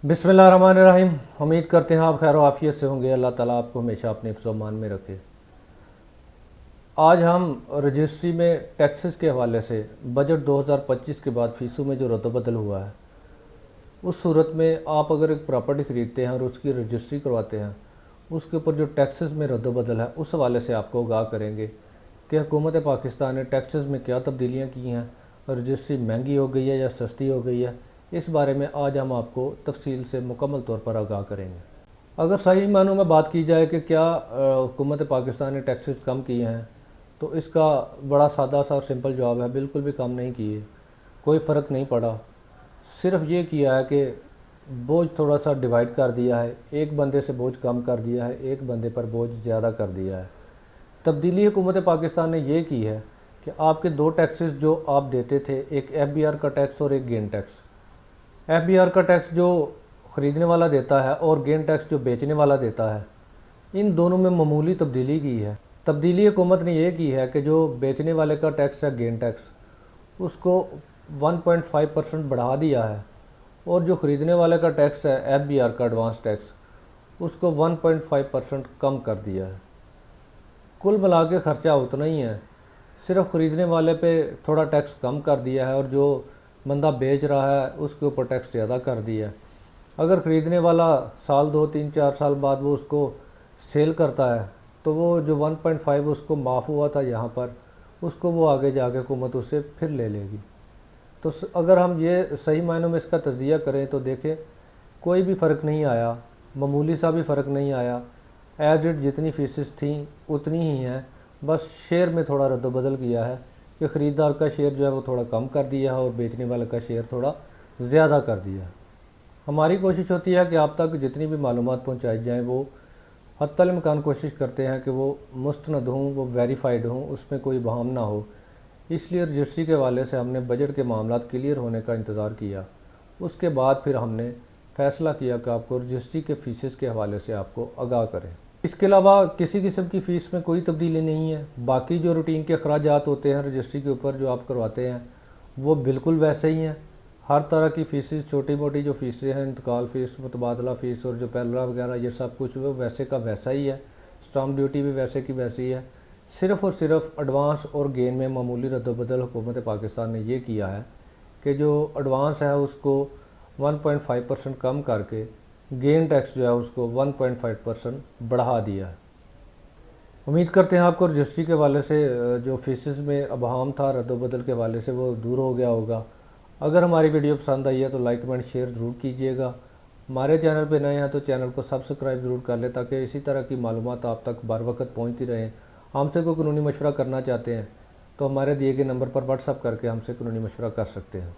बिस्मिल्लाहिर्रहमानिर्रहीम। उम्मीद करते हैं आप खैर आफियत से होंगे। अल्लाह ताला आपको हमेशा अपने हिफ्ज़-ओ-अमान में रखे। आज हम रजिस्ट्री में टैक्सेस के हवाले से बजट 2025 के बाद फ़ीसों में जो रद्द-बदल हुआ है, उस सूरत में आप अगर एक प्रॉपर्टी ख़रीदते हैं और उसकी रजिस्ट्री करवाते हैं, उसके ऊपर जो टैक्सेस में रद्द-बदल है उस हवाले से आपको आगाह करेंगे कि हुकूमत पाकिस्तान ने टैक्सेस में क्या तब्दीलियाँ की हैं, रजिस्ट्री महंगी हो गई है या सस्ती हो गई है। इस बारे में आज हम आपको तफसील से मुकम्मल तौर पर आगाह करेंगे। अगर सही मानों में बात की जाए कि क्या हुकूमत पाकिस्तान ने टैक्सेस कम किए हैं, तो इसका बड़ा सादा सा और सिंपल जवाब है, बिल्कुल भी कम नहीं किए। कोई फ़र्क नहीं पड़ा। सिर्फ ये किया है कि बोझ थोड़ा सा डिवाइड कर दिया है, एक बंदे से बोझ कम कर दिया है, एक बंदे पर बोझ ज़्यादा कर दिया है। तब्दीली हुकूमत पाकिस्तान ने ये की है कि आपके दो टैक्सेस जो आप देते थे, एक FBR का टैक्स और एक गेन टैक्स। FBR का टैक्स जो ख़रीदने वाला देता है और गेन टैक्स जो बेचने वाला देता है, इन दोनों में मामूली तब्दीली की है। तब्दीली हुकूमत ने यह की है कि जो बेचने वाले का टैक्स है गेन टैक्स, उसको 1.5% बढ़ा दिया है, और जो ख़रीदने वाले का टैक्स है FBR का एडवांस टैक्स, उसको 1.5% कम कर दिया है। कुल मिला के ख़र्चा उतना ही है, सिर्फ ख़रीदने वाले पे थोड़ा टैक्स कम कर दिया है और जो बंदा बेच रहा है उसके ऊपर टैक्स ज़्यादा कर दिया है। अगर ख़रीदने वाला साल 2 3 4 साल बाद वो उसको सेल करता है, तो वो जो 1.5 उसको माफ़ हुआ था यहाँ पर, उसको वो आगे जाके हुकूमत उससे फिर ले लेगी। तो अगर हम ये सही मायनों में इसका तजिया करें तो देखें, कोई भी फ़र्क नहीं आया, मामूली सा भी फ़र्क नहीं आया। एज इट जितनी फ़ीसेस थी उतनी ही हैं, बस शेयर में थोड़ा रद्द-बदल किया है कि ख़रीदार का शेयर जो है वो थोड़ा कम कर दिया है और बेचने वाले का शेयर थोड़ा ज़्यादा कर दिया है। हमारी कोशिश होती है कि आप तक जितनी भी मालूमात पहुंचाई जाएं, वो हत्तल इम्कान कोशिश करते हैं कि वो मुस्तनद हों, वो वेरीफाइड हों, उसमें कोई बहम ना हो। इसलिए रजिस्ट्री के हवाले से हमने बजट के मामलात क्लियर होने का इंतज़ार किया। उसके बाद फिर हमने फ़ैसला किया कि आपको रजिस्ट्री के फ़ीसेस के हवाले से आपको आगाह करें। इसके अलावा किसी किस्म की फ़ीस में कोई तब्दीली नहीं है। बाकी जो रूटीन के अखराजात होते हैं रजिस्ट्री के ऊपर जो आप करवाते हैं, वो बिल्कुल वैसे ही हैं। हर तरह की फ़ीसेस, छोटी मोटी जो फ़ीसें हैं, इंतकाल फ़ीस, मुतबादला फ़ीस और जो पैलरा वगैरह, ये सब कुछ वो वैसे का वैसा ही है। स्टाम्प ड्यूटी भी वैसे की वैसी है। सिर्फ़ और सिर्फ एडवांस और गेन में मामूली रद्द-बदल हुकूमत पाकिस्तान ने ये किया है कि जो एडवांस है उसको 1.5% कम करके गेन टैक्स जो है उसको 1.5% बढ़ा दिया है। उम्मीद करते हैं आपको रजिस्ट्री के हवाले से जो फ़ीसेस में अबहम था रद्द-बदल के हवाले से वो दूर हो गया होगा। अगर हमारी वीडियो पसंद आई है तो लाइक कमेंट शेयर ज़रूर कीजिएगा। हमारे चैनल पे नए हैं तो चैनल को सब्सक्राइब ज़रूर कर लें, ताकि इसी तरह की मालूमात आप तक बर वक्त पहुँचती रहें। हमसे कोई कानूनी मशवरा करना चाहते हैं तो हमारे दिए गए नंबर पर व्हाट्सअप करके हमसे कानूनी मशवरा कर सकते हैं।